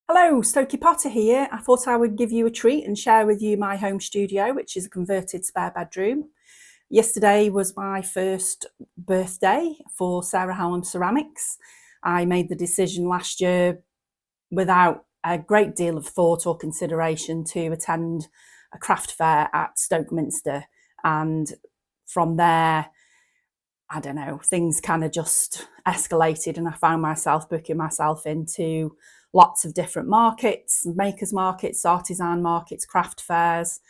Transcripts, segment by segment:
Hello, Stokey Potter here. I thought I would give you a treat and share with you my home studio, which is a converted spare bedroom. Yesterday was my first birthday for Sarah Hallam Ceramics. I made the decision last year without a great deal of thought or consideration to attend a craft fair at Stokeminster. And from there, I don't know, things kind of just escalated and I found myself booking myself into lots of different markets, makers markets, artisan markets, craft fairs,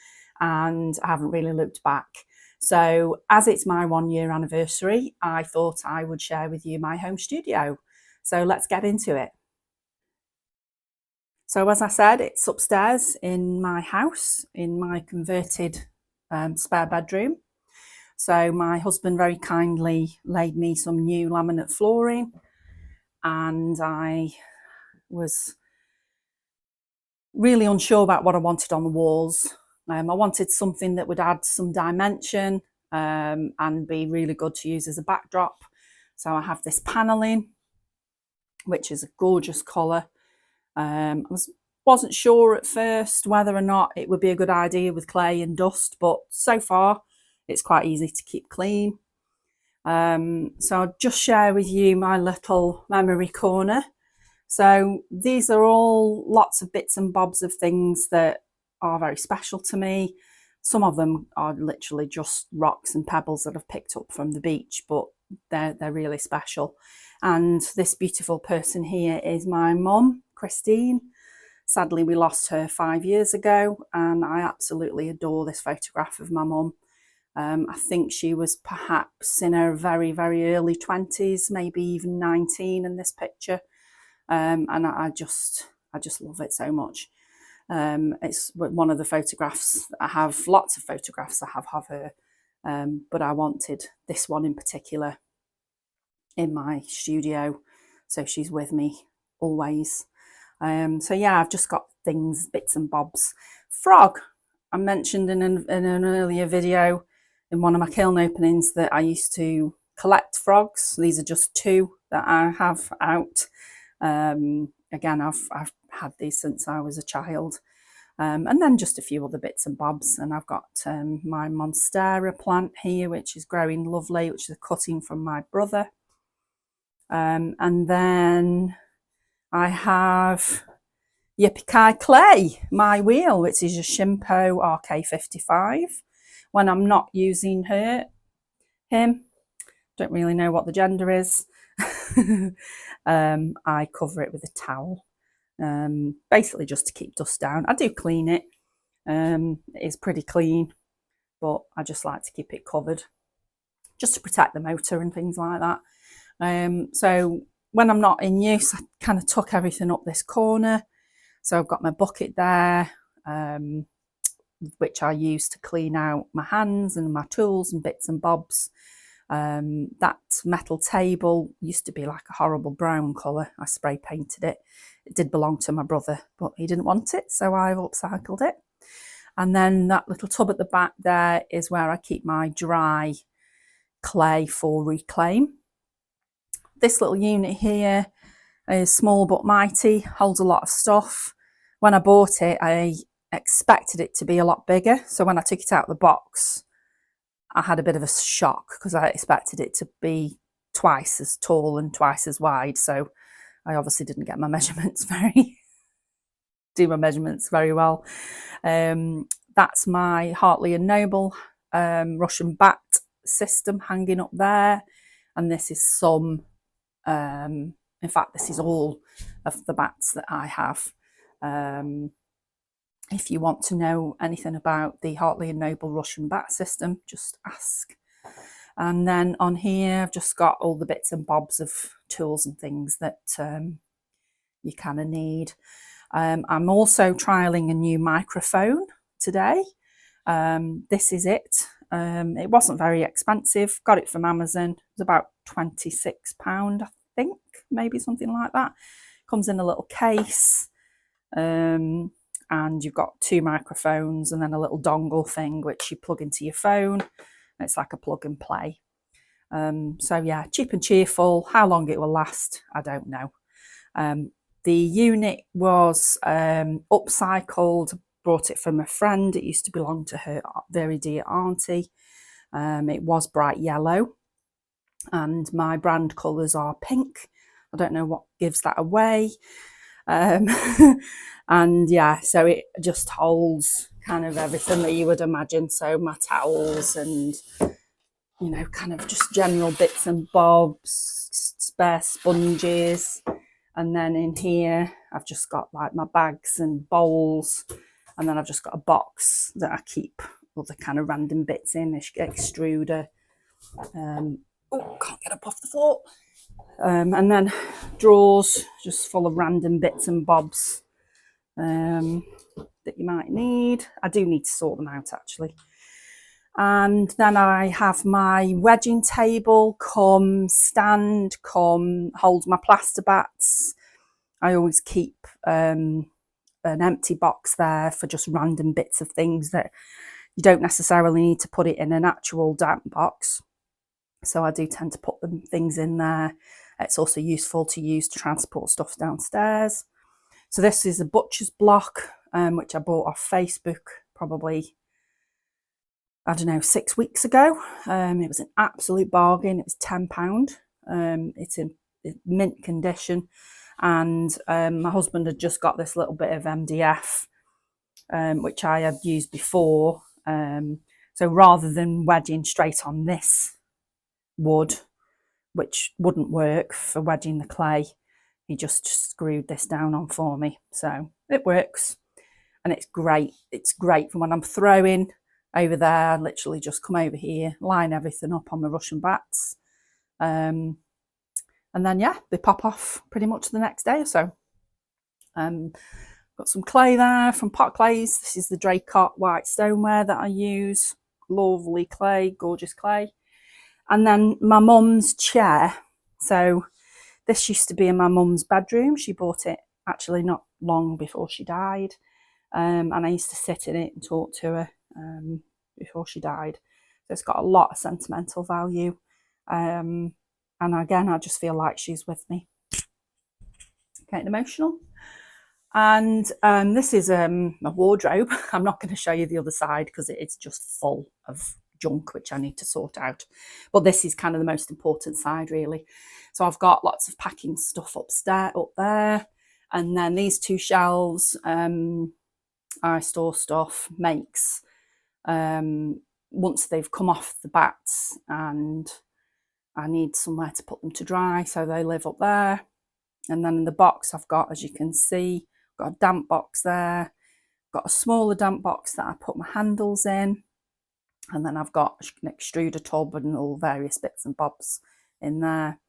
and I haven't really looked back. So as it's my 1 year anniversary, I thought I would share with you my home studio. So let's get into it. So as I said, it's upstairs in my house, in my converted spare bedroom. So my husband very kindly laid me some new laminate flooring, and I was really unsure about what I wanted on the walls. I wanted something that would add some dimension and be really good to use as a backdrop. So I have this paneling, which is a gorgeous colour. I wasn't sure at first whether or not it would be a good idea with clay and dust, but so far it's quite easy to keep clean. So I'll just share with you my little memory corner. So these are all lots of bits and bobs of things that are very special to me. Some of them are literally just rocks and pebbles that I've picked up from the beach, but they're really special. And this beautiful person here is my mum, Christine. Sadly, we lost her 5 years ago, and I absolutely adore this photograph of my mum. I think she was perhaps in her very, very early 20s, maybe even 19 in this picture. And I just love it so much. It's one of the photographs. I have lots of photographs I have of her, but I wanted this one in particular in my studio, so she's with me always. So yeah, I've just got things, bits and bobs. Frog, I mentioned in an earlier video in one of my kiln openings that I used to collect frogs. These are just two that I have out. Again, I've had these since I was a child. And then just a few other bits and bobs. And I've got my Monstera plant here, which is growing lovely, which is a cutting from my brother. And then I have Yippee Clay, my wheel, which is a Shimpo RK55. When I'm not using him, don't really know what the gender is, I cover it with a towel, basically just to keep dust down. I do clean it. It is pretty clean, but I just like to keep it covered just to protect the motor and things like that. So when I'm not in use, I kind of tuck everything up this corner. So I've got my bucket there, which I use to clean out my hands and my tools and bits and bobs. That metal table used to be like a horrible brown colour. I spray painted it. It did belong to my brother, but he didn't want it, so I've upcycled it. And then that little tub at the back there is where I keep my dry clay for reclaim. This little unit here is small but mighty, holds a lot of stuff. When I bought it, I expected it to be a lot bigger. So when I took it out of the box, I had a bit of a shock because I expected it to be twice as tall and twice as wide. So I obviously didn't get my measurements do my measurements very well. That's my Hartley and Noble Russian bat system hanging up there. And this is some, in fact, this is all of the bats that I have. If you want to know anything about the Hartley and Noble Russian bat system, just ask. And then on here, I've just got all the bits and bobs of tools and things that you kind of need. I'm also trialing a new microphone today. This is it. It wasn't very expensive. Got it from Amazon. It was about £26, I think, maybe something like that. Comes in a little case. And you've got two microphones and then a little dongle thing which you plug into your phone. It's like a plug and play. So yeah, cheap and cheerful. How long it will last, I don't know. The unit was upcycled, brought it from a friend. It used to belong to her very dear auntie. It was bright yellow, and my brand colours are pink. I don't know what gives that away. And yeah, so it just holds kind of everything that you would imagine. So my towels and, you know, kind of just general bits and bobs, spare sponges. And then in here, I've just got like my bags and bowls. And then I've just got a box that I keep all the kind of random bits in, extruder. Oh, can't get up off the floor. And then drawers just full of random bits and bobs that you might need. I do need to sort them out actually. And then I have my wedging table, come stand, come hold my plaster bats. I always keep an empty box there for just random bits of things that you don't necessarily need to put it in an actual damp box. So I do tend to put them things in there. It's also useful to use to transport stuff downstairs. So this is a butcher's block, which I bought off Facebook probably, I don't know, 6 weeks ago. It was an absolute bargain. It was £10. It's in mint condition. And my husband had just got this little bit of MDF, which I had used before. So rather than wedging straight on this wood, which wouldn't work for wedging the clay, he just screwed this down on for me. So it works, and it's great. It's great for when I'm throwing over there. I literally just come over here, line everything up on the Russian bats, and then yeah, they pop off pretty much the next day or so. Got some clay there from Pot Clays. This is the Draycott white stoneware that I use. Lovely clay, gorgeous clay. And then my mum's chair. So this used to be in my mum's bedroom. She bought it actually not long before she died. And I used to sit in it and talk to her before she died. So it's got a lot of sentimental value. And again, I just feel like she's with me. Getting emotional. And this is a wardrobe. I'm not going to show you the other side because it's just full of junk which I need to sort out, but this is kind of the most important side really. So I've got lots of packing stuff upstairs, up there, and then these two shelves I store stuff, makes once they've come off the bats and I need somewhere to put them to dry, so they live up there. And then in the box I've got, as you can see, got a damp box there, got a smaller damp box that I put my handles in. And then I've got an extruder tub and all various bits and bobs in there.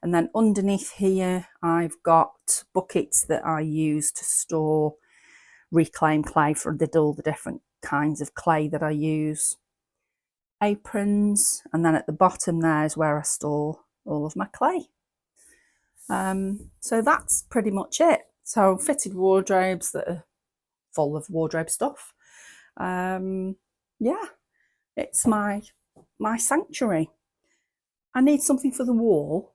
And then underneath here, I've got buckets that I use to store reclaimed clay for all the different kinds of clay that I use. Aprons, and then at the bottom there is where I store all of my clay. So that's pretty much it. So fitted wardrobes that are full of wardrobe stuff. Yeah. It's my sanctuary. I need something for the wall,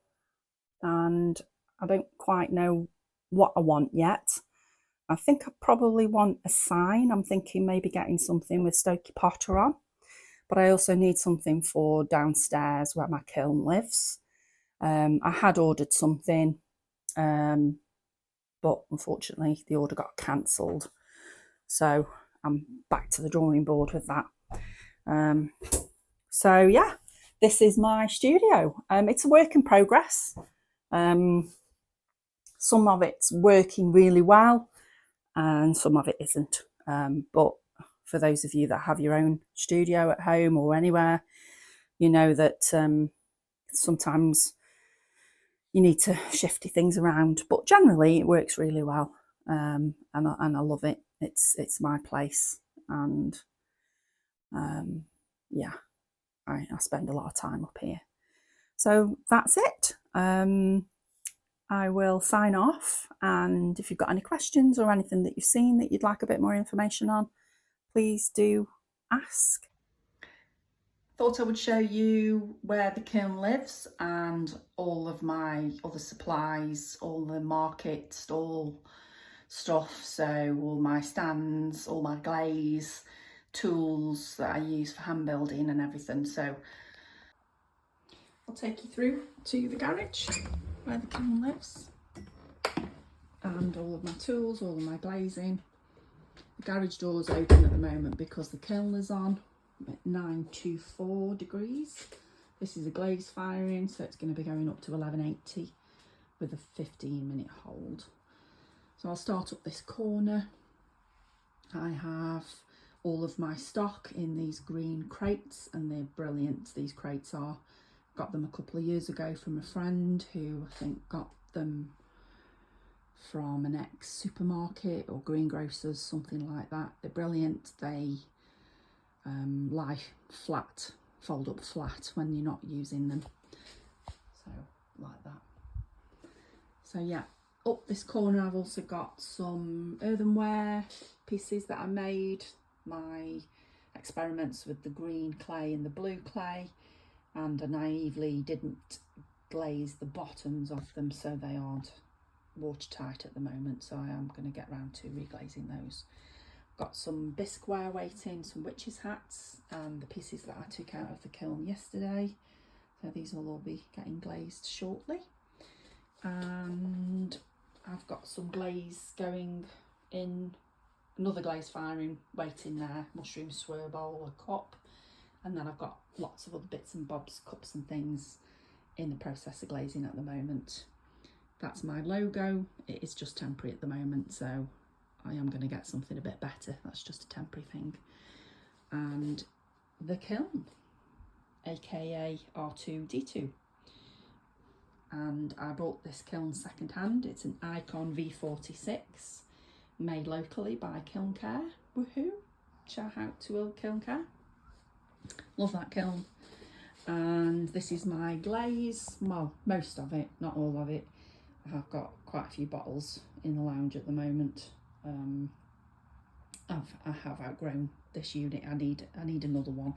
and I don't quite know what I want yet. I think I probably want a sign. I'm thinking maybe getting something with Stokey Potter on, but I also need something for downstairs where my kiln lives. I had ordered something, but unfortunately the order got cancelled. So I'm back to the drawing board with that. So yeah, this is my studio. It's a work in progress. Some of it's working really well and some of it isn't. But for those of you that have your own studio at home or anywhere, you know that sometimes you need to shifty things around, but generally it works really well. And I love it. It's my place, and yeah, I spend a lot of time up here. So that's it. I will sign off, and if you've got any questions or anything that you've seen that you'd like a bit more information on, please do ask. thought I would show you where the kiln lives and all of my other supplies, all the market stall stuff, so all my stands, all my glaze, tools that I use for hand building and everything. So I'll take you through to the garage where the kiln lives and all of my tools, all of my glazing. The garage door's open at the moment because the kiln is on at 924 degrees. This is a glaze firing, so it's going to be going up to 1180 with a 15-minute hold. So I'll start up this corner. I have all of my stock in these green crates and they're brilliant. These crates are, got them a couple of years ago from a friend who I think got them from an ex-supermarket or greengrocers, something like that. They're brilliant. They lie flat, fold up flat when you're not using them. So like that. So yeah, up this corner I've also got some earthenware pieces that I made, my experiments with the green clay and the blue clay, and I naively didn't glaze the bottoms of them so they aren't watertight at the moment, so I am going to get round to reglazing those. Got some bisqueware waiting, some witches hats, and the pieces that I took out of the kiln yesterday, so these will all be getting glazed shortly. And I've got some glaze going in, another glaze firing waiting there, mushroom swirl bowl, a cup, and then I've got lots of other bits and bobs, cups and things in the process of glazing at the moment. That's my logo. It is just temporary at the moment, so I am going to get something a bit better. That's just a temporary thing. And the kiln, aka R2D2. And I bought this kiln second hand. It's an Icon V46, made locally by Kiln Care. Woohoo! Shout out to old Kiln Care. Love that kiln. And this is my glaze. Well, most of it, not all of it. I've got quite a few bottles in the lounge at the moment. I have outgrown this unit. I need another one,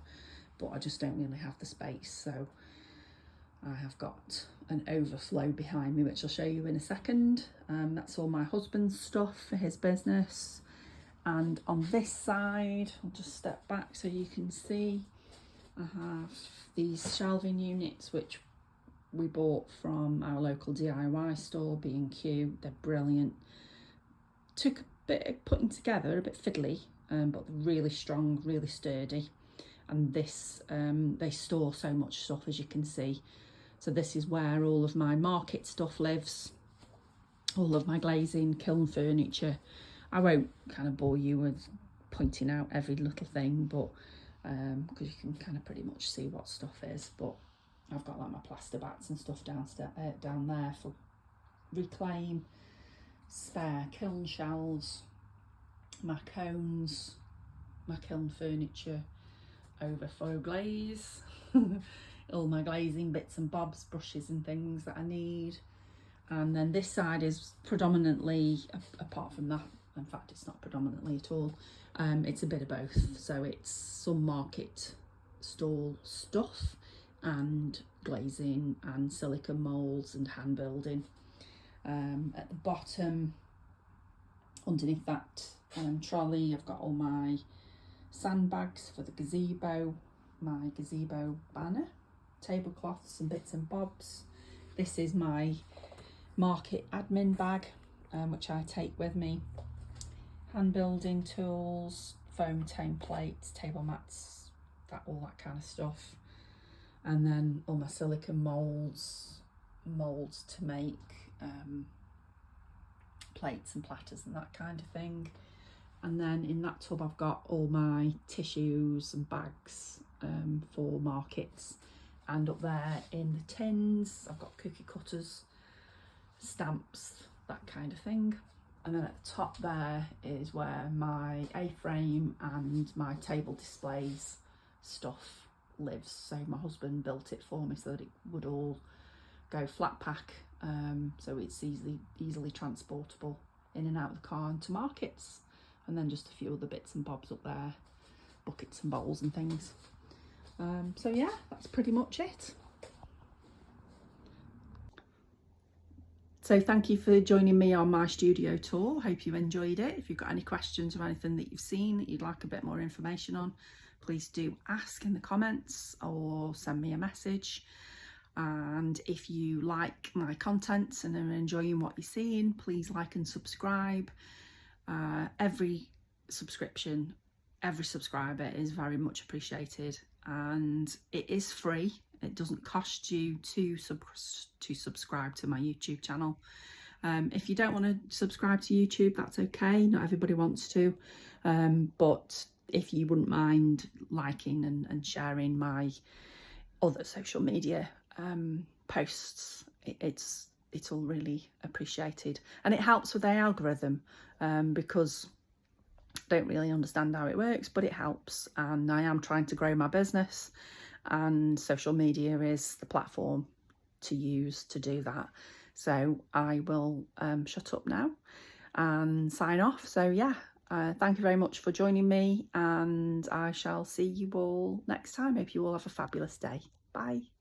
but I just don't really have the space. So I have got an overflow behind me, which I'll show you in a second. That's all my husband's stuff for his business. And on this side, I'll just step back so you can see, I have these shelving units which we bought from our local DIY store, B&Q. They're brilliant. Took a bit of putting together, a bit fiddly, but really strong, really sturdy. And this, they store so much stuff, as you can see. So this is where all of my market stuff lives, all of my glazing, kiln furniture. I won't kind of bore you with pointing out every little thing, but because you can kind of pretty much see what stuff is. But I've got like my plaster bats and stuff downstairs, down there for reclaim, spare kiln shelves, my cones, my kiln furniture, overflow glaze, all my glazing bits and bobs, brushes and things that I need. And then this side is predominantly, apart from that, in fact it's not predominantly at all, it's a bit of both. So it's some market stall stuff and glazing and silicone moulds and hand building. At the bottom, underneath that trolley, I've got all my sandbags for the gazebo, my gazebo banner, tablecloths and bits and bobs. This is my market admin bag, which I take with me. Hand building tools, foam templates, table mats, all that kind of stuff. And then all my silicone moulds to make plates and platters and that kind of thing. And then in that tub I've got all my tissues and bags for markets. And up there in the tins I've got cookie cutters, stamps, that kind of thing. And then at the top there is where my A-frame and my table displays stuff lives. So my husband built it for me so that it would all go flat pack, so it's easily transportable in and out of the car and to markets. And then just a few other bits and bobs up there, buckets and bowls and things. So yeah, that's pretty much it. So thank you for joining me on my studio tour. Hope you enjoyed it. If you've got any questions or anything that you've seen that you'd like a bit more information on, please do ask in the comments or send me a message. And if you like my content and are enjoying what you're seeing, please like and subscribe. Every subscription, every subscriber is very much appreciated, and it is free. It doesn't cost you to subscribe to my YouTube channel. If you don't want to subscribe to YouTube, that's okay. Not everybody wants to, but if you wouldn't mind liking and sharing my other social media posts, it's all really appreciated, and it helps with the algorithm, because I don't really understand how it works, but it helps, and I am trying to grow my business, and social media is the platform to use to do that. So I will shut up now and sign off. So yeah, thank you very much for joining me, and I shall see you all next time. Hope you all have a fabulous day. Bye.